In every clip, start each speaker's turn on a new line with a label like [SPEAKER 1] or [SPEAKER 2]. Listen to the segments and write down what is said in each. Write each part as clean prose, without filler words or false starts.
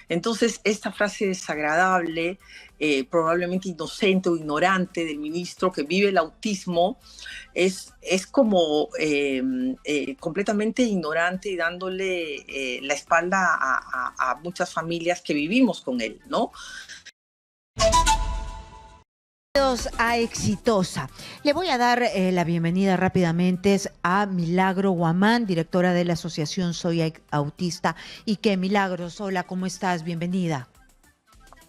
[SPEAKER 1] Entonces, esta frase desagradable, probablemente inocente o ignorante del ministro que vive el autismo, es como completamente ignorante y dándole la espalda a muchas familias que vivimos con él, ¿no?
[SPEAKER 2] A Exitosa. Le voy a dar la bienvenida rápidamente a Milagro Guamán, directora de la asociación Soy Autista. Y que Milagros, hola, ¿cómo estás? Bienvenida.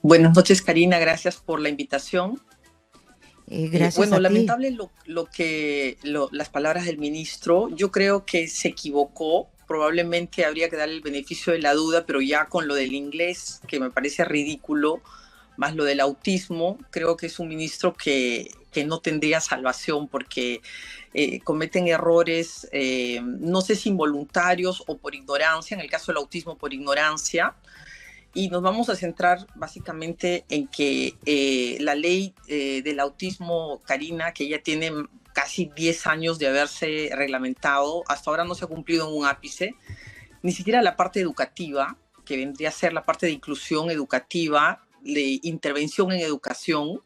[SPEAKER 1] Buenas noches, Karina, gracias por la invitación.
[SPEAKER 2] Gracias a ti.
[SPEAKER 1] Lamentable las palabras del ministro. Yo creo que se equivocó. Probablemente habría que darle el beneficio de la duda, pero ya con lo del inglés, que me parece ridículo, más lo del autismo, creo que es un ministro que no tendría salvación porque cometen errores, no sé si involuntarios o por ignorancia, en el caso del autismo por ignorancia, y nos vamos a centrar básicamente en que la ley del autismo, Karina, que ya tiene casi 10 años de haberse reglamentado, hasta ahora no se ha cumplido en un ápice, ni siquiera la parte educativa, que vendría a ser la parte de inclusión educativa, de intervención en educación,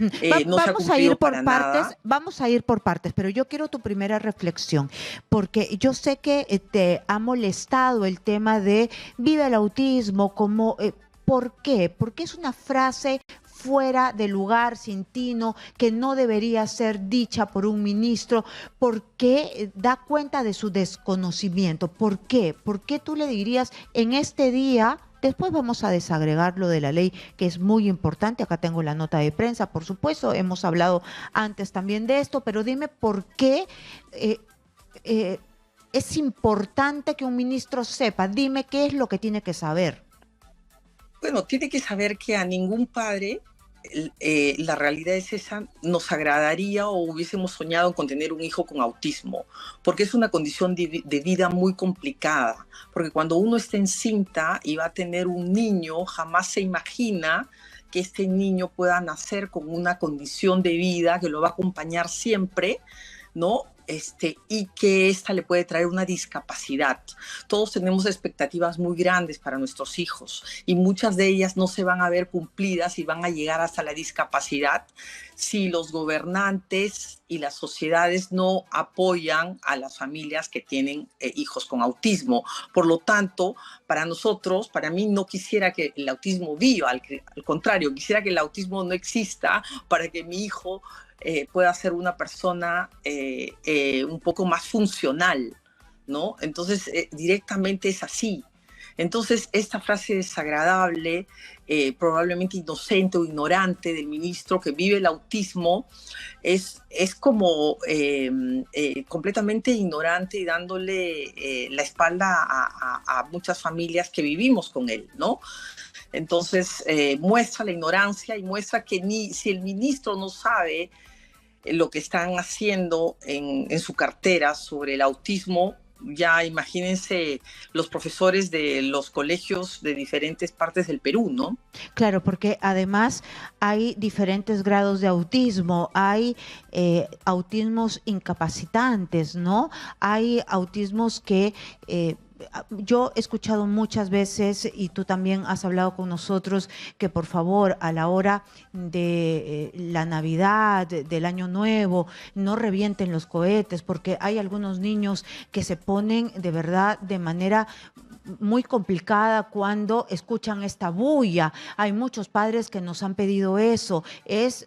[SPEAKER 1] no se ha cumplido para nada.
[SPEAKER 2] Vamos a ir por partes, pero yo quiero tu primera reflexión, porque yo sé que te ha molestado el tema de viva el autismo, como, ¿por qué? Porque es una frase fuera de lugar, sin tino, que no debería ser dicha por un ministro, porque da cuenta de su desconocimiento. ¿Por qué? ¿Por qué tú le dirías en este día? Después vamos a desagregar lo de la ley, que es muy importante. Acá tengo la nota de prensa, por supuesto. Hemos hablado antes también de esto, pero dime por qué es importante que un ministro sepa. Dime qué es lo que tiene que saber.
[SPEAKER 1] Bueno, tiene que saber que a ningún padre, la realidad es esa, nos agradaría o hubiésemos soñado con tener un hijo con autismo, porque es una condición de vida muy complicada, porque cuando uno está encinta y va a tener un niño, jamás se imagina que este niño pueda nacer con una condición de vida que lo va a acompañar siempre, ¿no? Y que esta le puede traer una discapacidad. Todos tenemos expectativas muy grandes para nuestros hijos y muchas de ellas no se van a ver cumplidas y van a llegar hasta la discapacidad si los gobernantes y las sociedades no apoyan a las familias que tienen hijos con autismo. Por lo tanto, para nosotros, para mí, no quisiera que el autismo viva, al contrario, quisiera que el autismo no exista para que mi hijo pueda ser una persona un poco más funcional, ¿no? Entonces, directamente es así. Entonces, esta frase desagradable, probablemente inocente o ignorante del ministro que vive el autismo, es como completamente ignorante y dándole la espalda a muchas familias que vivimos con él, ¿no? Entonces, muestra la ignorancia y muestra que si el ministro no sabe lo que están haciendo en su cartera sobre el autismo, ya imagínense los profesores de los colegios de diferentes partes del Perú, ¿no?
[SPEAKER 2] Claro, porque además hay diferentes grados de autismo, hay autismos incapacitantes, ¿no? Hay autismos que yo he escuchado muchas veces, y tú también has hablado con nosotros, que por favor a la hora de la Navidad, del Año Nuevo, no revienten los cohetes, porque hay algunos niños que se ponen de verdad de manera muy complicada cuando escuchan esta bulla. Hay muchos padres que nos han pedido eso. Es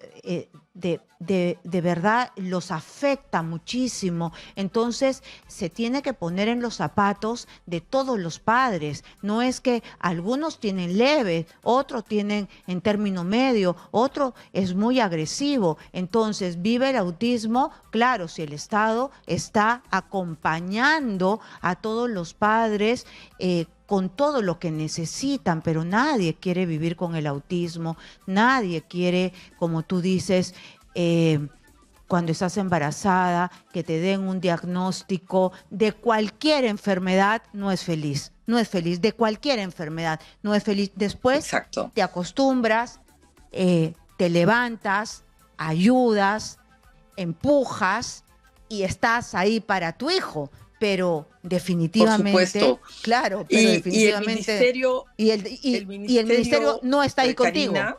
[SPEAKER 2] de verdad los afecta muchísimo. Entonces se tiene que poner en los zapatos de todos los padres. No es que algunos tienen leve, otros tienen en término medio, otro es muy agresivo. Entonces vive el autismo, claro, si el Estado está acompañando a todos los padres con todo lo que necesitan, pero nadie quiere vivir con el autismo, nadie quiere, como tú dices, cuando estás embarazada, que te den un diagnóstico de cualquier enfermedad, no es feliz, no es feliz, de cualquier enfermedad, no es feliz. Después
[SPEAKER 1] Exacto.
[SPEAKER 2] Te acostumbras, te levantas, ayudas, empujas y estás ahí para tu hijo. pero
[SPEAKER 1] Por
[SPEAKER 2] definitivamente,
[SPEAKER 1] supuesto.
[SPEAKER 2] claro, pero
[SPEAKER 1] Y el
[SPEAKER 2] definitivamente,
[SPEAKER 1] ministerio,
[SPEAKER 2] y el ministerio no está ahí contigo.
[SPEAKER 1] Karina,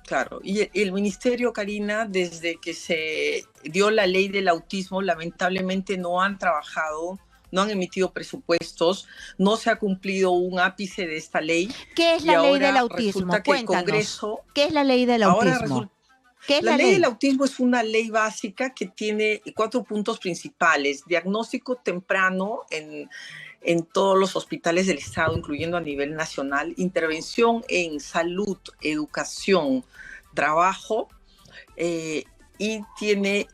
[SPEAKER 1] claro, y el ministerio, Karina, desde que se dio la ley del autismo, lamentablemente no han trabajado, no han emitido presupuestos, no se ha cumplido un ápice de esta ley
[SPEAKER 2] ¿Qué es
[SPEAKER 1] y
[SPEAKER 2] la ley del
[SPEAKER 1] ahora
[SPEAKER 2] autismo?
[SPEAKER 1] resulta que el
[SPEAKER 2] Cuéntanos.
[SPEAKER 1] Congreso,
[SPEAKER 2] ¿Qué es la ley del
[SPEAKER 1] ahora
[SPEAKER 2] autismo?
[SPEAKER 1] resulta,
[SPEAKER 2] ¿Qué es
[SPEAKER 1] la
[SPEAKER 2] la
[SPEAKER 1] ley del
[SPEAKER 2] ley?
[SPEAKER 1] autismo es una ley básica que tiene 4 puntos principales: diagnóstico temprano en todos los hospitales del Estado, incluyendo a nivel nacional, intervención en salud, educación, trabajo, eh, y tiene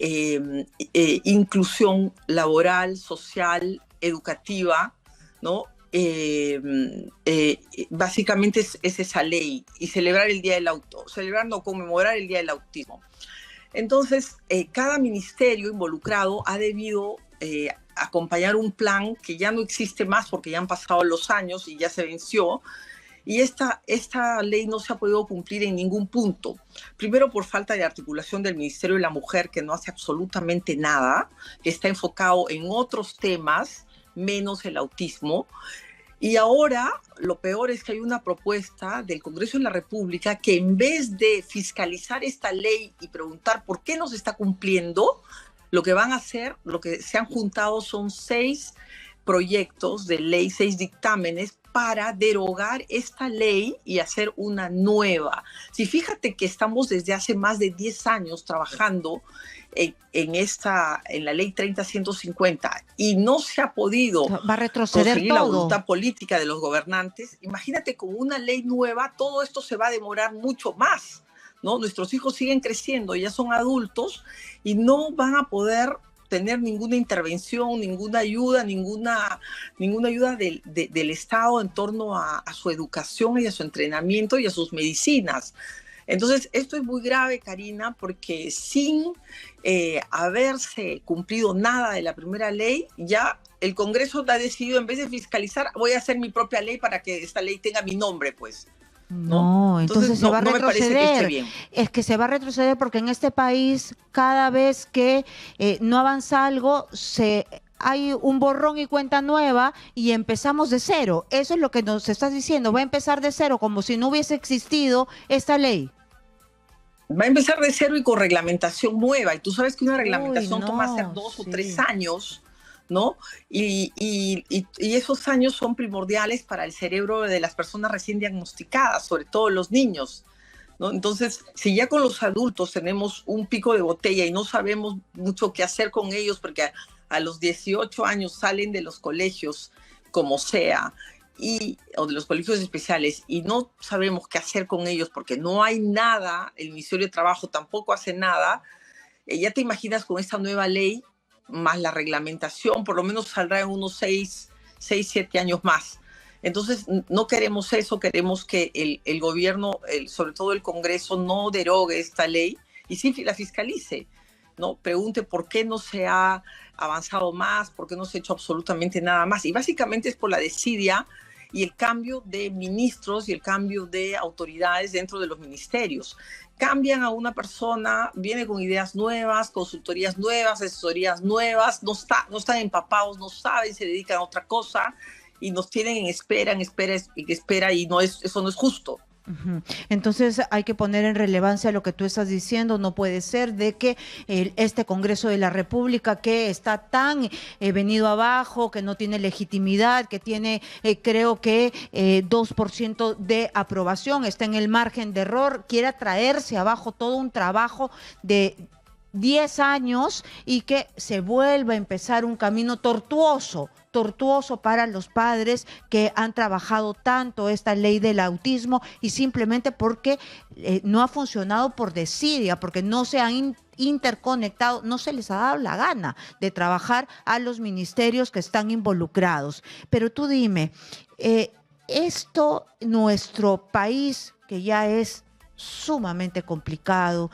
[SPEAKER 1] inclusión laboral, social, educativa, ¿no? Básicamente es esa ley, y celebrar el Día del Auto, celebrar, no, conmemorar el Día del Autismo. Entonces, cada ministerio involucrado ha debido acompañar un plan que ya no existe más porque ya han pasado los años y ya se venció, y esta ley no se ha podido cumplir en ningún punto. Primero, por falta de articulación del Ministerio de la Mujer, que no hace absolutamente nada, que está enfocado en otros temas, menos el autismo. Y ahora lo peor es que hay una propuesta del Congreso de la República que, en vez de fiscalizar esta ley y preguntar por qué no se está cumpliendo, lo que van a hacer, lo que se han juntado son 6 proyectos de ley, 6 dictámenes para derogar esta ley y hacer una nueva. Si fíjate que estamos desde hace más de 10 años trabajando en la ley 30-150 y no se ha podido
[SPEAKER 2] Va a retroceder
[SPEAKER 1] conseguir la
[SPEAKER 2] todo.
[SPEAKER 1] voluntad política de los gobernantes, imagínate, con una ley nueva todo esto se va a demorar mucho más, ¿no? Nuestros hijos siguen creciendo, ya son adultos y no van a poder tener ninguna intervención, ninguna ayuda, ninguna ayuda del Estado en torno a su educación y a su entrenamiento y a sus medicinas. Entonces, esto es muy grave, Karina, porque sin haberse cumplido nada de la primera ley, ya el Congreso ha decidido, en vez de fiscalizar, voy a hacer mi propia ley para que esta ley tenga mi nombre, pues, ¿no?
[SPEAKER 2] No, entonces
[SPEAKER 1] Entonces,
[SPEAKER 2] se va a
[SPEAKER 1] no me parece que esté
[SPEAKER 2] retroceder.
[SPEAKER 1] bien.
[SPEAKER 2] Es que se va a retroceder porque en este país, cada vez que no avanza algo, hay un borrón y cuenta nueva y empezamos de cero. Eso es lo que nos estás diciendo. Va a empezar de cero, como si no hubiese existido esta ley.
[SPEAKER 1] Va a empezar de cero y con reglamentación nueva. Y tú sabes que una
[SPEAKER 2] Uy,
[SPEAKER 1] reglamentación toma hacer
[SPEAKER 2] no,
[SPEAKER 1] 2 o 3
[SPEAKER 2] sí.
[SPEAKER 1] años, ¿no? Y esos años son primordiales para el cerebro de las personas recién diagnosticadas, sobre todo los niños, ¿no? Entonces, si ya con los adultos tenemos un pico de botella y no sabemos mucho qué hacer con ellos, porque a los 18 años salen de los colegios como sea, o de los colegios especiales, y no sabemos qué hacer con ellos porque no hay nada, el Ministerio de Trabajo tampoco hace nada, ya te imaginas con esta nueva ley, más la reglamentación, por lo menos saldrá en unos 7 años más. Entonces, no queremos eso, queremos que el gobierno, sobre todo el Congreso, no derogue esta ley y sí la fiscalice, ¿no? Pregunte por qué no se ha avanzado más, por qué no se ha hecho absolutamente nada más. Y básicamente es por la desidia y el cambio de ministros y el cambio de autoridades dentro de los ministerios. Cambian a una persona, viene con ideas nuevas, consultorías nuevas, asesorías nuevas, no están empapados, no saben, se dedican a otra cosa y nos tienen en espera, y eso no es justo.
[SPEAKER 2] Ujú. Entonces hay que poner en relevancia lo que tú estás diciendo. No puede ser de que este Congreso de la República, que está tan venido abajo, que no tiene legitimidad, que tiene creo que 2% de aprobación, está en el margen de error, quiera traerse abajo todo un trabajo de 10 años y que se vuelva a empezar un camino tortuoso para los padres que han trabajado tanto esta ley del autismo, y simplemente porque no ha funcionado por desidia, porque no se han interconectado, no se les ha dado la gana de trabajar a los ministerios que están involucrados. Pero tú dime, nuestro país, que ya es sumamente complicado,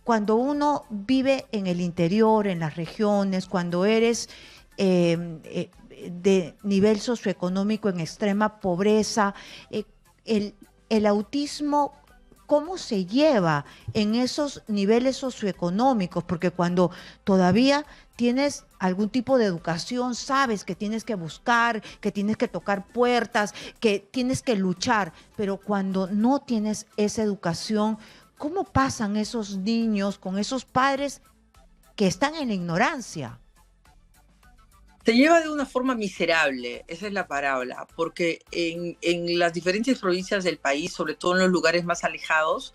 [SPEAKER 2] cuando uno vive en el interior, en las regiones, cuando eres de nivel socioeconómico en extrema pobreza, el autismo, ¿cómo se lleva en esos niveles socioeconómicos? Porque cuando todavía tienes algún tipo de educación, sabes que tienes que buscar, que tienes que tocar puertas, que tienes que luchar, pero cuando no tienes esa educación, ¿cómo pasan esos niños con esos padres que están en la ignorancia?
[SPEAKER 1] Se lleva de una forma miserable, esa es la palabra, porque en las diferentes provincias del país, sobre todo en los lugares más alejados,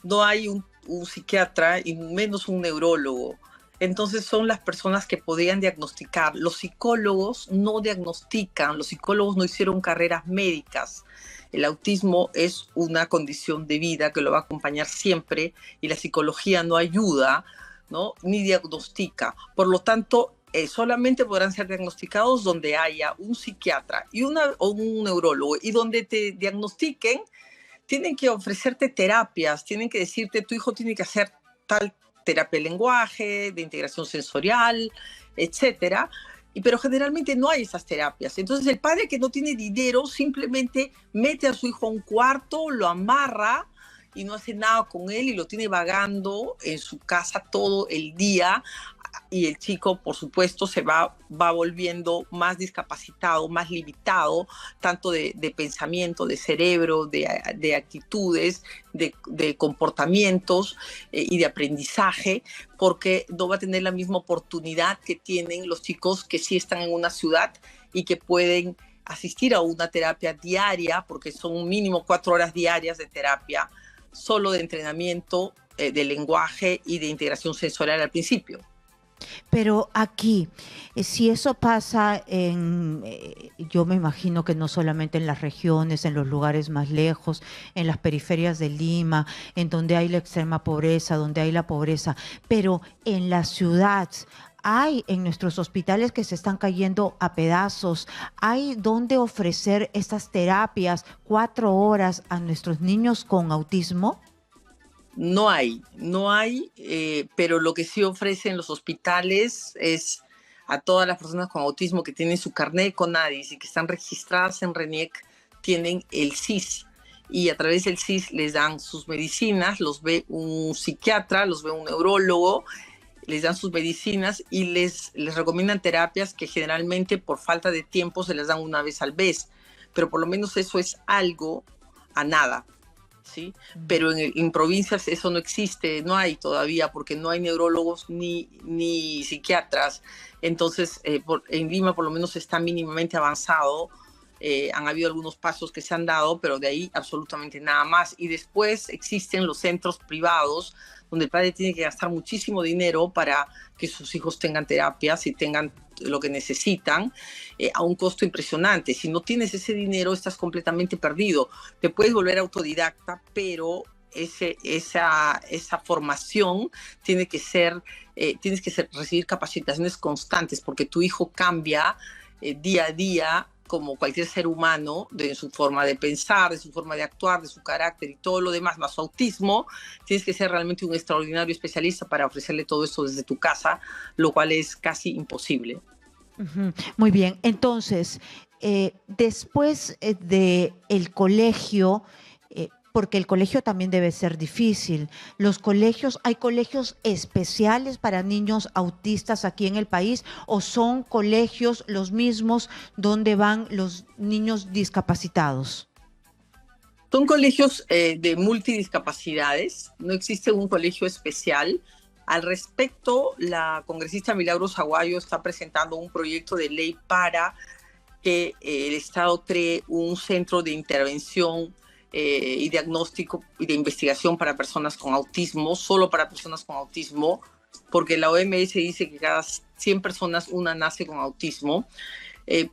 [SPEAKER 1] no hay un psiquiatra y menos un neurólogo. Entonces son las personas que podían diagnosticar. Los psicólogos no diagnostican, los psicólogos no hicieron carreras médicas. El autismo es una condición de vida que lo va a acompañar siempre y la psicología no ayuda, ¿no? Ni diagnostica. Por lo tanto, solamente podrán ser diagnosticados donde haya un psiquiatra o un neurólogo y donde te diagnostiquen tienen que ofrecerte terapias, tienen que decirte tu hijo tiene que hacer tal terapia de lenguaje, de integración sensorial, etcétera. Pero generalmente no hay esas terapias. Entonces el padre que no tiene dinero simplemente mete a su hijo a un cuarto, lo amarra y no hace nada con él y lo tiene vagando en su casa todo el día y el chico, por supuesto, va volviendo más discapacitado, más limitado, tanto de pensamiento, de cerebro, de actitudes, de comportamientos y de aprendizaje, porque no va a tener la misma oportunidad que tienen los chicos que sí están en una ciudad y que pueden asistir a una terapia diaria, porque son mínimo 4 horas diarias de terapia, solo de entrenamiento de lenguaje y de integración sensorial al principio.
[SPEAKER 2] Pero aquí, si eso pasa yo me imagino que no solamente en las regiones, en los lugares más lejos, en las periferias de Lima, en donde hay la extrema pobreza, donde hay la pobreza, pero en la ciudad, hay en nuestros hospitales que se están cayendo a pedazos, hay donde ofrecer estas terapias 4 horas a nuestros niños con autismo.
[SPEAKER 1] No hay, pero lo que sí ofrecen los hospitales es a todas las personas con autismo que tienen su carnet de CONADIS y que están registradas en RENIEC, tienen el SIS. Y a través del SIS les dan sus medicinas, los ve un psiquiatra, los ve un neurólogo, les dan sus medicinas y les recomiendan terapias que generalmente por falta de tiempo se les dan una vez al mes. Pero por lo menos eso es algo a nada. ¿Sí? Pero en provincias eso no existe, no hay todavía, porque no hay neurólogos ni psiquiatras. Entonces, en Lima por lo menos está mínimamente avanzado. Han habido algunos pasos que se han dado, pero de ahí absolutamente nada más. Y después existen los centros privados, donde el padre tiene que gastar muchísimo dinero para que sus hijos tengan terapias y tengan lo que necesitan, a un costo impresionante. Si no tienes ese dinero, estás completamente perdido. Te puedes volver autodidacta, pero esa formación tiene que ser, recibir capacitaciones constantes, porque tu hijo cambia día a día, como cualquier ser humano, de su forma de pensar, de su forma de actuar, de su carácter y todo lo demás, más su autismo. Tienes que ser realmente un extraordinario especialista para ofrecerle todo esto desde tu casa, lo cual es casi imposible.
[SPEAKER 2] Muy bien, entonces, después del colegio, porque el colegio también debe ser difícil, ¿hay colegios especiales para niños autistas aquí en el país o son colegios los mismos donde van los niños discapacitados?
[SPEAKER 1] Son colegios de multidiscapacidades, no existe un colegio especial. Al respecto, la congresista Milagros Aguayo está presentando un proyecto de ley para que el Estado cree un centro de intervención y diagnóstico y de investigación para personas con autismo, solo para personas con autismo, porque la OMS dice que cada 100 personas una nace con autismo.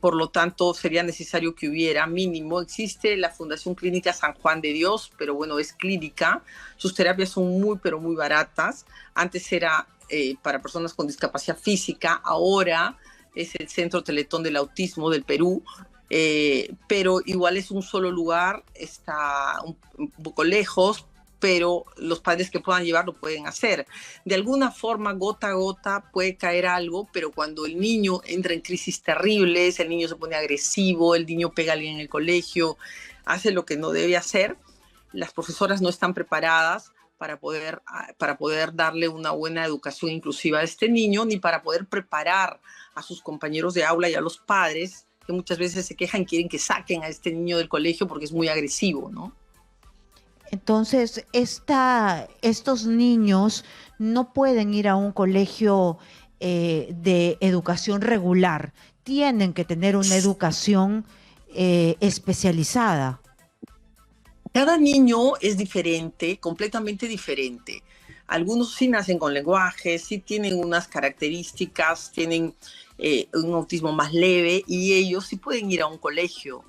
[SPEAKER 1] Por lo tanto, sería necesario que hubiera mínimo. Existe la Fundación Clínica San Juan de Dios, pero bueno, es clínica. Sus terapias son muy, pero muy baratas. Antes era para personas con discapacidad física, ahora es el Centro Teletón del Autismo del Perú, pero igual es un solo lugar, está un poco lejos, pero los padres que puedan llevar lo pueden hacer. De alguna forma, gota a gota, puede caer algo, pero cuando el niño entra en crisis terribles, el niño se pone agresivo, el niño pega a alguien en el colegio, hace lo que no debe hacer, las profesoras no están preparadas para poder darle una buena educación inclusiva a este niño, ni para poder preparar a sus compañeros de aula y a los padres, que muchas veces se quejan y quieren que saquen a este niño del colegio porque es muy agresivo, ¿no?
[SPEAKER 2] Entonces, estos niños no pueden ir a un colegio de educación regular, tienen que tener una educación especializada.
[SPEAKER 1] Cada niño es diferente, completamente diferente. Algunos sí nacen con lenguaje, sí tienen unas características, tienen un autismo más leve y ellos sí pueden ir a un colegio,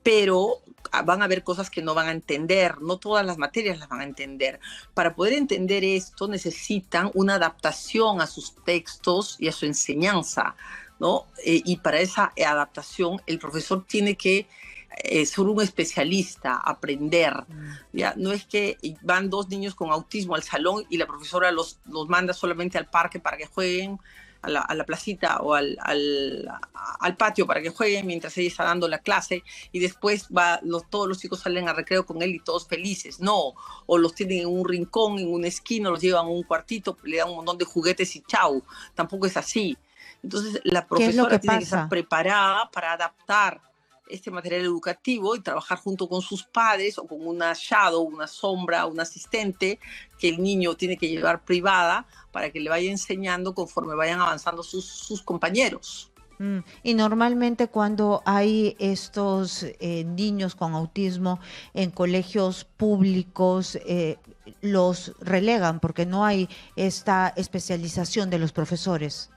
[SPEAKER 1] pero van a haber cosas que no van a entender, no todas las materias las van a entender. Para poder entender esto necesitan una adaptación a sus textos y a su enseñanza, ¿no? Y para esa adaptación el profesor tiene que ser un especialista, aprender. ¿Ya? No es que van dos niños con autismo al salón y la profesora los manda solamente al parque para que jueguen, a la placita o al patio para que jueguen mientras ella está dando la clase y después todos los chicos salen al recreo con él y todos felices. No, o los tienen en un rincón, en una esquina, los llevan a un cuartito, le dan un montón de juguetes y chau. Tampoco es así. Entonces la
[SPEAKER 2] ¿Qué es lo que
[SPEAKER 1] profesora tiene que estar
[SPEAKER 2] pasa?
[SPEAKER 1] preparada para adaptar este material educativo y trabajar junto con sus padres o con una shadow, una sombra, un asistente que el niño tiene que llevar privada para que le vaya enseñando conforme vayan avanzando sus compañeros.
[SPEAKER 2] Y normalmente cuando hay estos niños con autismo en colegios públicos, los relegan porque no hay esta especialización de los profesores.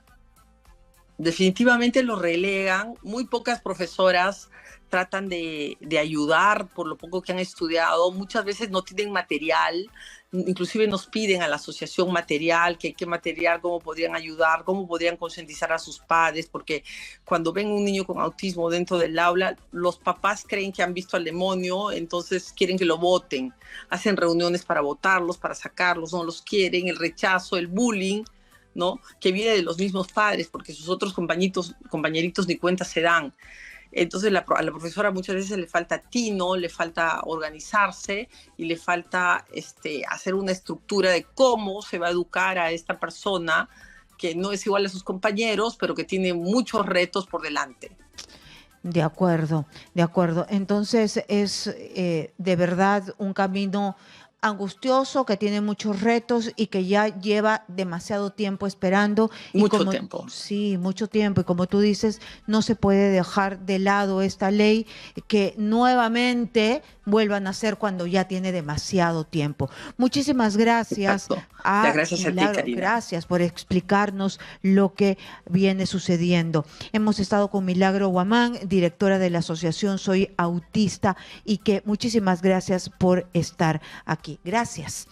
[SPEAKER 1] Definitivamente lo relegan, muy pocas profesoras tratan de ayudar por lo poco que han estudiado, muchas veces no tienen material, inclusive nos piden a la asociación material, qué material, cómo podrían ayudar, cómo podrían concientizar a sus padres, porque cuando ven un niño con autismo dentro del aula, los papás creen que han visto al demonio, entonces quieren que lo voten, hacen reuniones para votarlos, para sacarlos, no los quieren, el rechazo, el bullying, ¿no? Que viene de los mismos padres, porque sus otros compañeritos ni cuenta se dan. Entonces a la profesora muchas veces le falta tino, le falta organizarse y le falta hacer una estructura de cómo se va a educar a esta persona que no es igual a sus compañeros, pero que tiene muchos retos por delante.
[SPEAKER 2] De acuerdo, de acuerdo. Entonces es de verdad un camino angustioso que tiene muchos retos y que ya lleva demasiado tiempo esperando y
[SPEAKER 1] Mucho
[SPEAKER 2] como
[SPEAKER 1] tiempo.
[SPEAKER 2] sí, mucho tiempo y como tú dices, no se puede dejar de lado esta ley que nuevamente vuelva a nacer cuando ya tiene demasiado tiempo. Muchísimas gracias
[SPEAKER 1] Exacto. Ya,
[SPEAKER 2] a
[SPEAKER 1] gracias a ti,
[SPEAKER 2] Milagro,
[SPEAKER 1] Karina.
[SPEAKER 2] gracias por explicarnos lo que viene sucediendo. Hemos estado con Milagro Guamán, directora de la asociación Soy Autista, y que muchísimas gracias por estar aquí. Gracias.